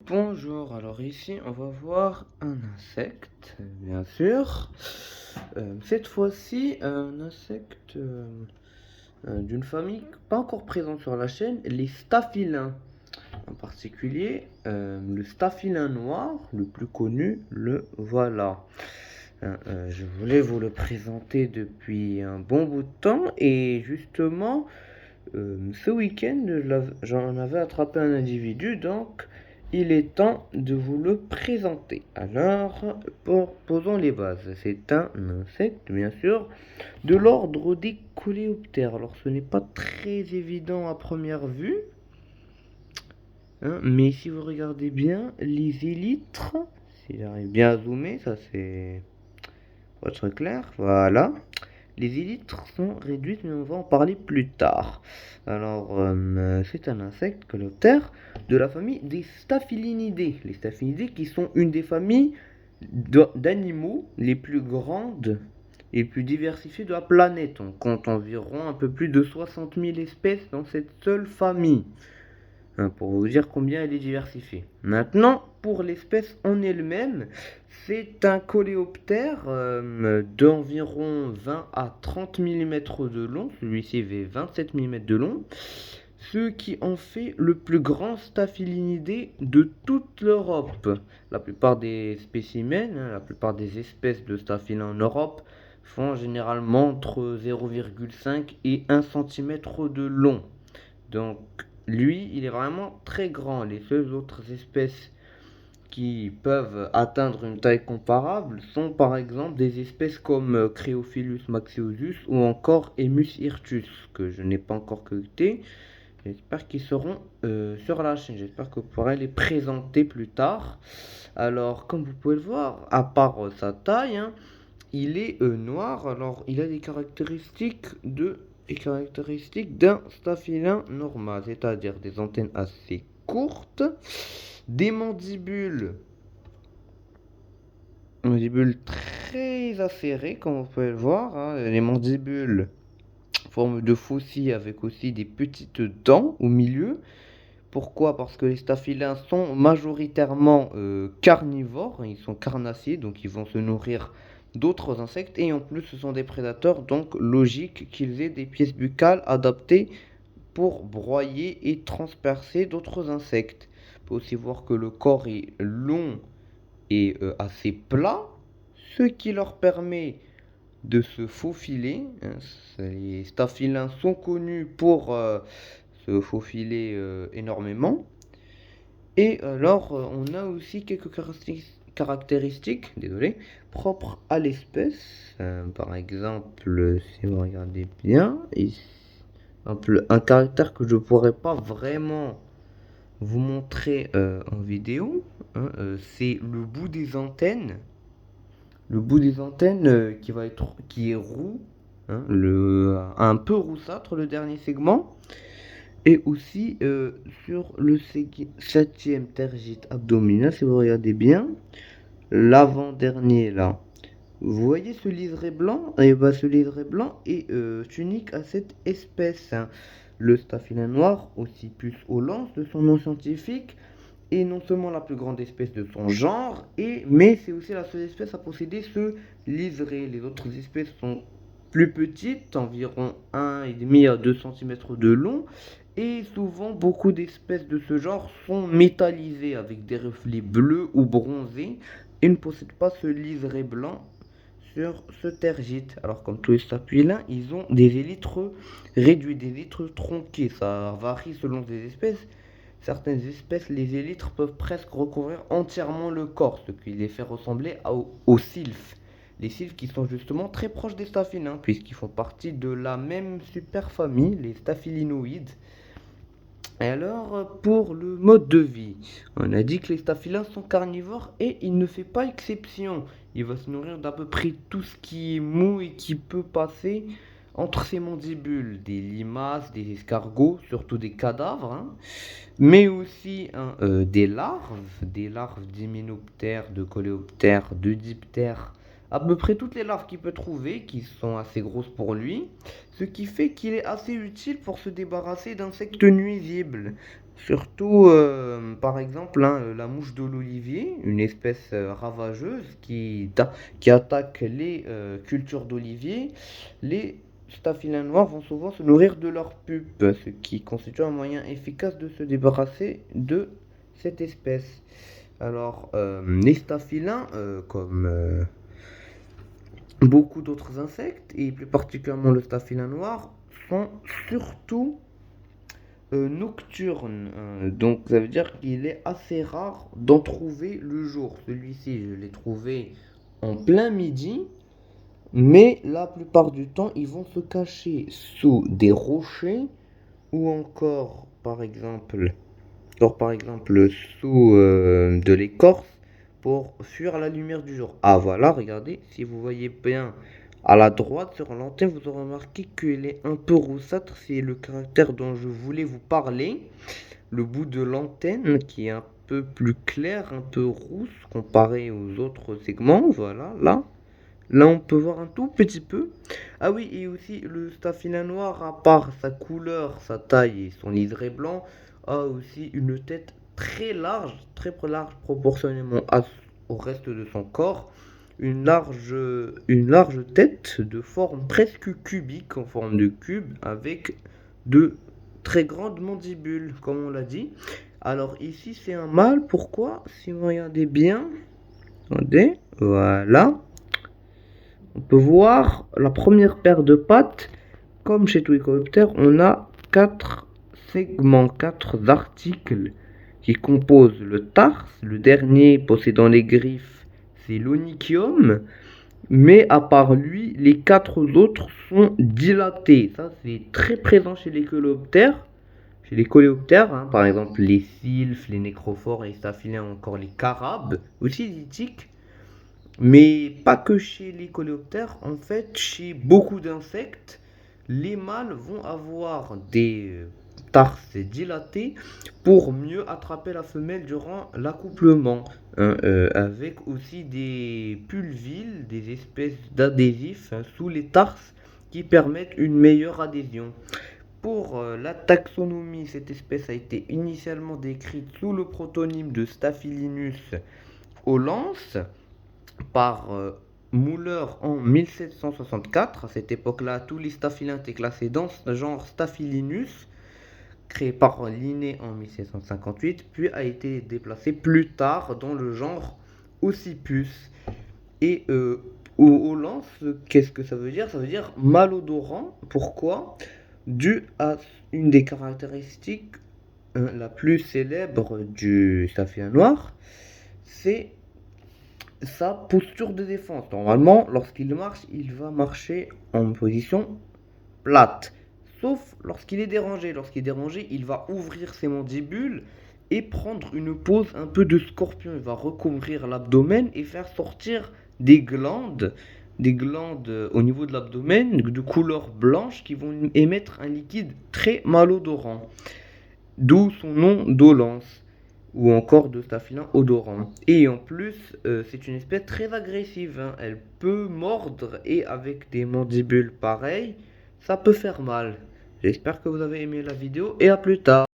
Bonjour, alors ici on va voir un insecte, bien sûr. Cette fois-ci, un insecte d'une famille pas encore présente sur la chaîne, les staphylins. En particulier, le staphylin noir, le plus connu, le voilà. Je voulais vous le présenter depuis un bon bout de temps et justement, ce week-end, j'en avais attrapé un individu, donc il est temps de vous le présenter. Alors, posons les bases. C'est un insecte, bien sûr, de l'ordre des coléoptères. Alors, ce n'est pas très évident à première vue, hein, mais si vous regardez bien, les élytres, si j'arrive bien à zoomer, ça c'est pour être clair, voilà. Les élytres sont réduites, mais on va en parler plus tard. Alors, c'est un insecte coléoptère de la famille des Staphylinidae. Les Staphylinidae qui sont une des familles d'animaux les plus grandes et les plus diversifiées de la planète. On compte environ un peu plus de 60 000 espèces dans cette seule famille. Hein, pour vous dire combien elle est diversifiée. Maintenant, pour l'espèce en elle-même, c'est un coléoptère d'environ 20 à 30 mm de long. Celui-ci fait 27 mm de long. Ce qui en fait le plus grand staphylinidae de toute l'Europe. La plupart des spécimens, hein, la plupart des espèces de staphylins en Europe font généralement entre 0,5 et 1 cm de long. Donc, lui, il est vraiment très grand. Les seules autres espèces qui peuvent atteindre une taille comparable sont par exemple des espèces comme Creophilus maxiosus ou encore Emus hirtus, que je n'ai pas encore collecté. J'espère qu'ils seront sur la chaîne. J'espère que vous pourrez les présenter plus tard. Alors, comme vous pouvez le voir, à part sa taille, hein, il est noir. Alors, il a des caractéristiques d'un staphylin normal, c'est-à-dire des antennes assez courtes, des mandibules très acérées, comme vous pouvez le voir, hein. Les mandibules en forme de faucille avec aussi des petites dents au milieu. Pourquoi? Parce que les staphylins sont majoritairement carnivores, ils sont carnassiers, donc ils vont se nourrir d'autres insectes, et en plus ce sont des prédateurs, donc logique qu'ils aient des pièces buccales adaptées pour broyer et transpercer d'autres insectes. On peut aussi voir que le corps est long et assez plat, ce qui leur permet de se faufiler, hein. Les staphylins sont connus pour se faufiler énormément. Et alors, on a aussi quelques caractéristiques, désolé, propres à l'espèce. Par exemple, si vous regardez bien, ici, un caractère que je ne pourrais pas vraiment vous montrer en vidéo, hein, c'est le bout des antennes. Le bout des antennes qui est roux, hein, un peu roussâtre le dernier segment. Et aussi sur le septième tergite abdominal, si vous regardez bien, l'avant-dernier là. Vous voyez ce liseré blanc? Et bah, ce liseré blanc est unique à cette espèce, hein. Le staphylin noir, aussi puce aux lances de son nom scientifique, est non seulement la plus grande espèce de son genre, mais c'est aussi la seule espèce à posséder ce liseré. Les autres espèces sont plus petites, environ 1,5 à 2 cm de long, et souvent beaucoup d'espèces de ce genre sont métallisées avec des reflets bleus ou bronzés et ne possèdent pas ce liseré blanc sur ce tergite. Alors comme tous les staphyliens, ils ont des élytres réduits, des élytres tronqués. Ça varie selon les espèces. Certaines espèces, les élytres peuvent presque recouvrir entièrement le corps, ce qui les fait ressembler aux sylphes. Les sylphes qui sont justement très proches des staphylins, puisqu'ils font partie de la même superfamille, les staphylinoïdes. Et alors, pour le mode de vie, on a dit que les staphylins sont carnivores et il ne fait pas exception. Il va se nourrir d'à peu près tout ce qui est mou et qui peut passer entre ses mandibules. Des limaces, des escargots, surtout des cadavres, hein, mais aussi hein, des larves d'hyménoptères, de coléoptères, de diptères, à peu près toutes les larves qu'il peut trouver, qui sont assez grosses pour lui, ce qui fait qu'il est assez utile pour se débarrasser d'insectes nuisibles. Surtout, par exemple, hein, la mouche de l'olivier, une espèce ravageuse qui attaque les cultures d'olivier. Les staphylins noirs vont souvent se nourrir de leur pupe, ce qui constitue un moyen efficace de se débarrasser de cette espèce. Alors, les staphylins, comme beaucoup d'autres insectes, et plus particulièrement le staphylin noir, sont surtout nocturne. Donc ça veut dire qu'il est assez rare d'en trouver le jour. Celui-ci, je l'ai trouvé en plein midi, mais la plupart du temps, ils vont se cacher sous des rochers ou encore par exemple sous de l'écorce pour fuir la lumière du jour. Ah voilà, regardez, si vous voyez bien à la droite sur l'antenne, vous aurez remarqué qu'il est un peu roussâtre. C'est le caractère dont je voulais vous parler. Le bout de l'antenne qui est un peu plus clair, un peu rousse comparé aux autres segments. Voilà, là. Là, on peut voir un tout petit peu. Ah oui, et aussi le staphylin noir, à part sa couleur, sa taille et son liseré blanc, a aussi une tête très large proportionnellement au reste de son corps. Une large tête de forme presque cubique, en forme de cube, avec de très grandes mandibules, comme on l'a dit. Alors ici, c'est un mâle. Pourquoi? Si vous regardez bien, attendez, voilà. On peut voir la première paire de pattes. Comme chez tous les coléoptères, on a 4 segments, 4 articles qui composent le tarse. Le dernier possédant les griffes, c'est l'onychium. Mais à part lui, les 4 autres sont dilatés. Ça, c'est très présent chez les coléoptères. Chez les coléoptères, hein, par exemple les sylphes, les nécrophores, les staphylins, encore les carabes, aussi les tiques. Mais pas que chez les coléoptères, en fait, chez beaucoup d'insectes, les mâles vont avoir des tarses dilatés pour mieux attraper la femelle durant l'accouplement, hein, avec aussi des pulvilles, des espèces d'adhésifs, hein, sous les tarses qui permettent une meilleure adhésion. Pour la taxonomie, cette espèce a été initialement décrite sous le protonyme de Staphylinus hollens par Müller en 1764. À cette époque-là, tous les staphylins étaient classés dans ce genre Staphylinus, créé par Linné en 1758, puis a été déplacé plus tard dans le genre Ocypus. Et au Hollande, qu'est-ce que ça veut dire? Ça veut dire malodorant. Pourquoi? Dû à une des caractéristiques la plus célèbre du staphylin noir, c'est sa posture de défense. Normalement, lorsqu'il marche, il va marcher en position plate. Sauf lorsqu'il est dérangé. Lorsqu'il est dérangé, il va ouvrir ses mandibules et prendre une pose un peu de scorpion. Il va recouvrir l'abdomen et faire sortir des glandes au niveau de l'abdomen de couleur blanche qui vont émettre un liquide très malodorant. D'où son nom d'Olens ou encore de staphylin odorant. Et en plus, c'est une espèce très agressive, hein. Elle peut mordre et avec des mandibules pareilles, ça peut faire mal. J'espère que vous avez aimé la vidéo et à plus tard.